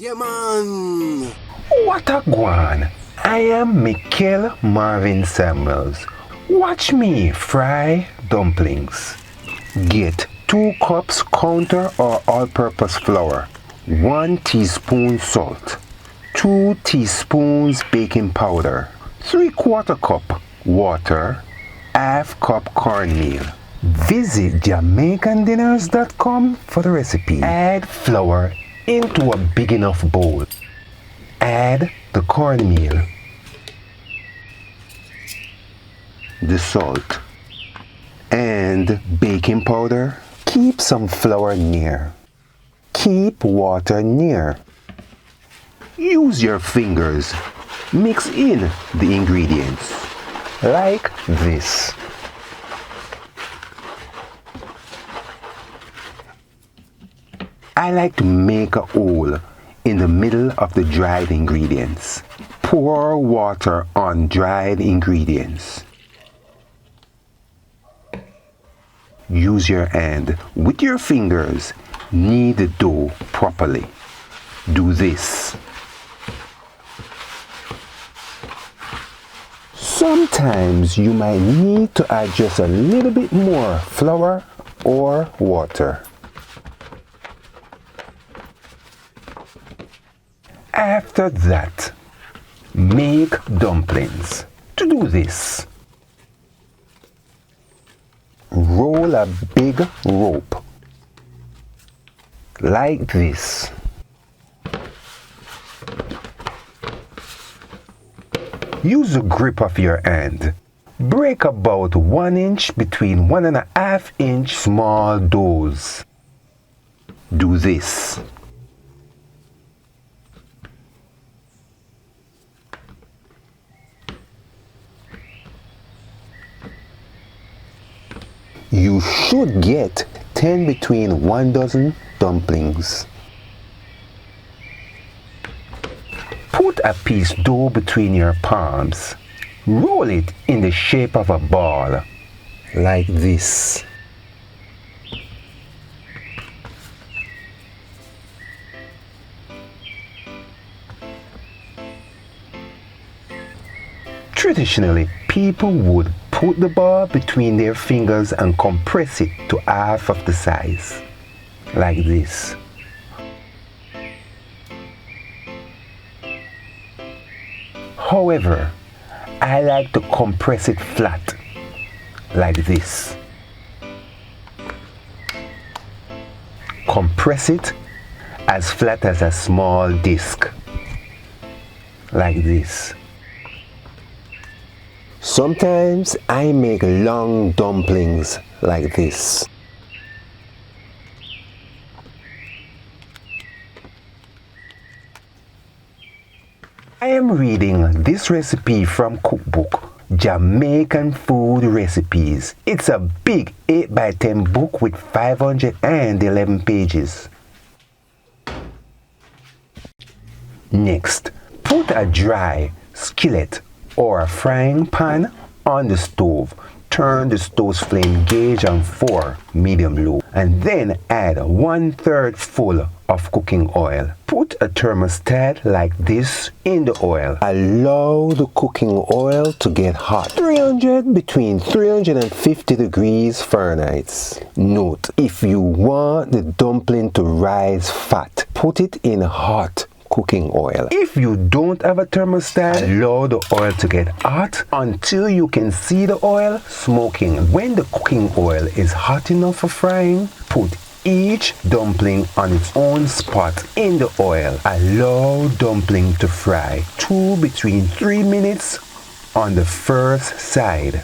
Yeah, man. What a guan! I am Michael Marvin Samuels. Watch me fry dumplings. Get 2 cups counter or all-purpose flour, 1 teaspoon salt, 2 teaspoons baking powder, 3/4 cup water, half cup cornmeal. Visit JamaicanDinners.com for the recipe. Add flour into a big enough bowl. Add the cornmeal, the salt, and baking powder. Keep some flour near. Keep water near. Use your fingers. Mix in the ingredients like this. I like to make a hole in the middle of the dried ingredients. Pour water on dried ingredients. Use your hand with your fingers. Knead the dough properly. Do this. Sometimes you might need to add just a little bit more flour or water. After that, make dumplings. To do this, roll a big rope like this. Use the grip of your hand. Break about 1 inch between 1.5 inch small doughs. Do this. You should get 10 between 1 dozen dumplings. Put a piece dough between your palms. Roll it in the shape of a ball, like this. Traditionally, people would put the ball between their fingers and compress it to half of the size, like this. However, I like to compress it flat, like this. Compress it as flat as a small disc, like this. Sometimes I make long dumplings like this. I am reading this recipe from Cookbook, Jamaican Food Recipes. It's a big 8x10 book with 511 pages. Next, put a dry skillet or a frying pan on the stove. Turn the stove's flame gauge on 4, medium-low, and then add 1/3 full of cooking oil. Put a thermostat like this in the oil. Allow the cooking oil to get hot. Between 350 degrees Fahrenheit. Note, if you want the dumpling to rise fat, put it in hot cooking oil. If you don't have a thermostat, allow the oil to get hot until you can see the oil smoking. When the cooking oil is hot enough for frying, put each dumpling on its own spot in the oil. Allow dumpling to fry between 3 minutes on the first side.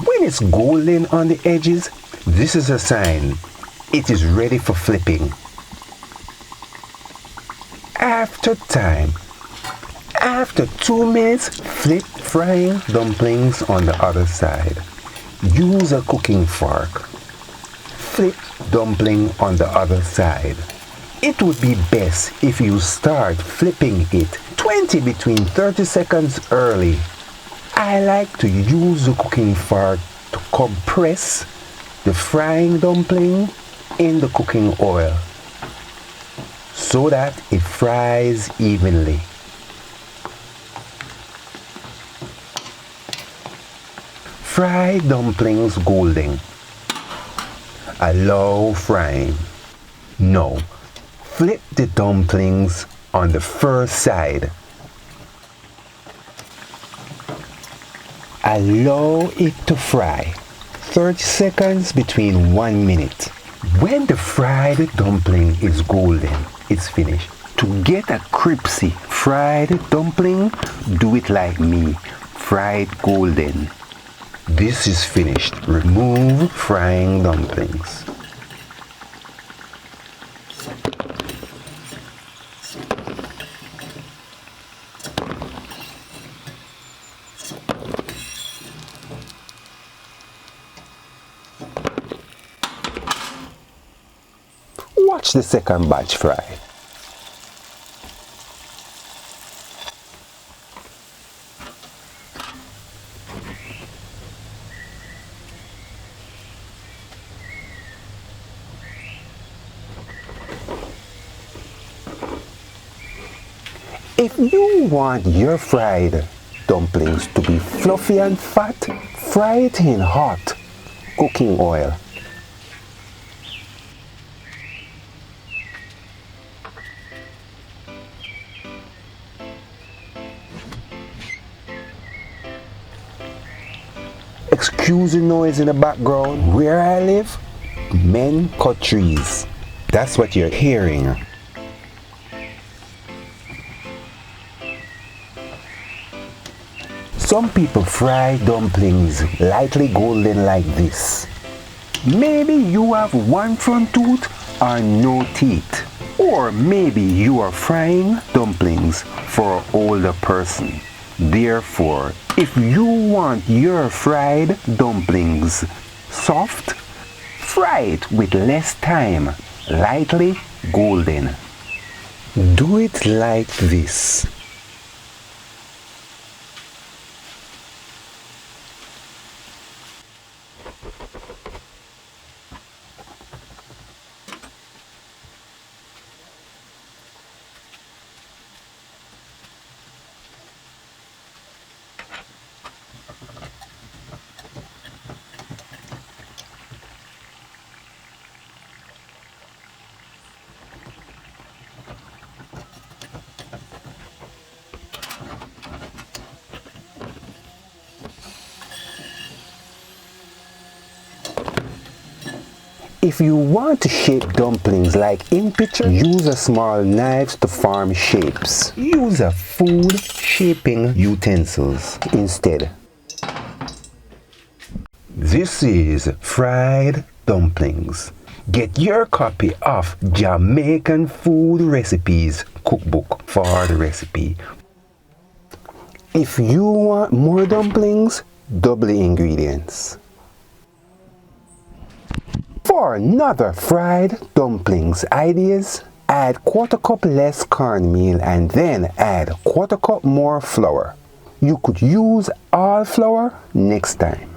When it's golden on the edges, this is a sign it is ready for flipping. After 2 minutes, flip frying dumplings on the other side. Use a cooking fork. Flip dumpling on the other side. It would be best if you start flipping it between 30 seconds early. I like to use the cooking fork to compress the frying dumpling in the cooking oil. so that it fries evenly. Fry dumplings golden. Allow frying. Now, flip the dumplings on the first side. Allow it to fry 30 seconds between 1 minute. When the fried dumpling is golden, it's finished. To get a crispy fried dumpling, do it like me, fried golden. This is finished. Remove frying dumplings. Watch the second batch fry. If you want your fried dumplings to be fluffy and fat, fry it in hot cooking oil. Excuse the noise in the background. Where I live, men cut trees. That's what you're hearing. Some people fry dumplings lightly golden like this. Maybe you have one front tooth or no teeth. Or maybe you are frying dumplings for an older person. Therefore, if you want your fried dumplings soft, fry it with less time, lightly golden. Do it like this. If you want to shape dumplings like in picture, use a small knife to form shapes. Use a food shaping utensils instead. This is fried dumplings. Get your copy of Jamaican food recipes cookbook for the recipe. If you want more dumplings, double the ingredients. For another fried dumplings ideas, add 1/4 cup less cornmeal and then add 1/4 cup more flour. You could use all flour next time.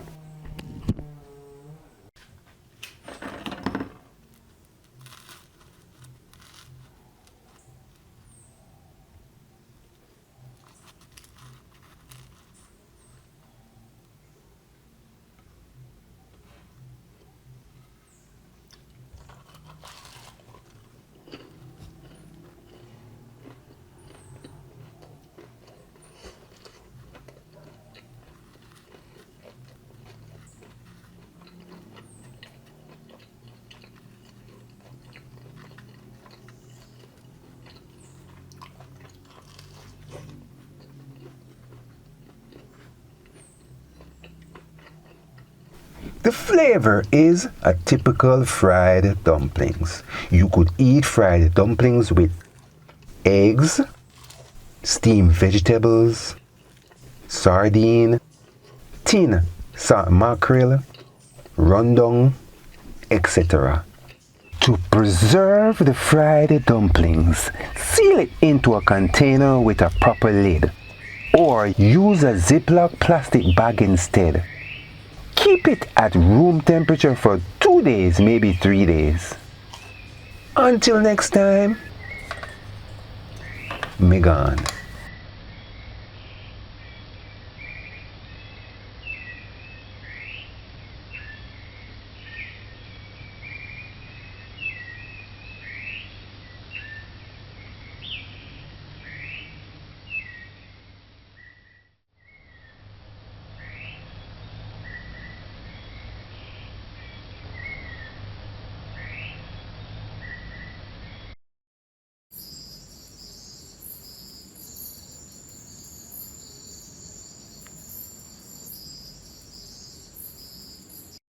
The flavor is a typical fried dumplings. You could eat fried dumplings with eggs, steamed vegetables, sardine, tin salt mackerel, rundown, etc. To preserve the fried dumplings, seal it into a container with a proper lid, or use a Ziploc plastic bag instead. Keep it at room temperature for 2 days, maybe 3 days. Until next time. Me gone.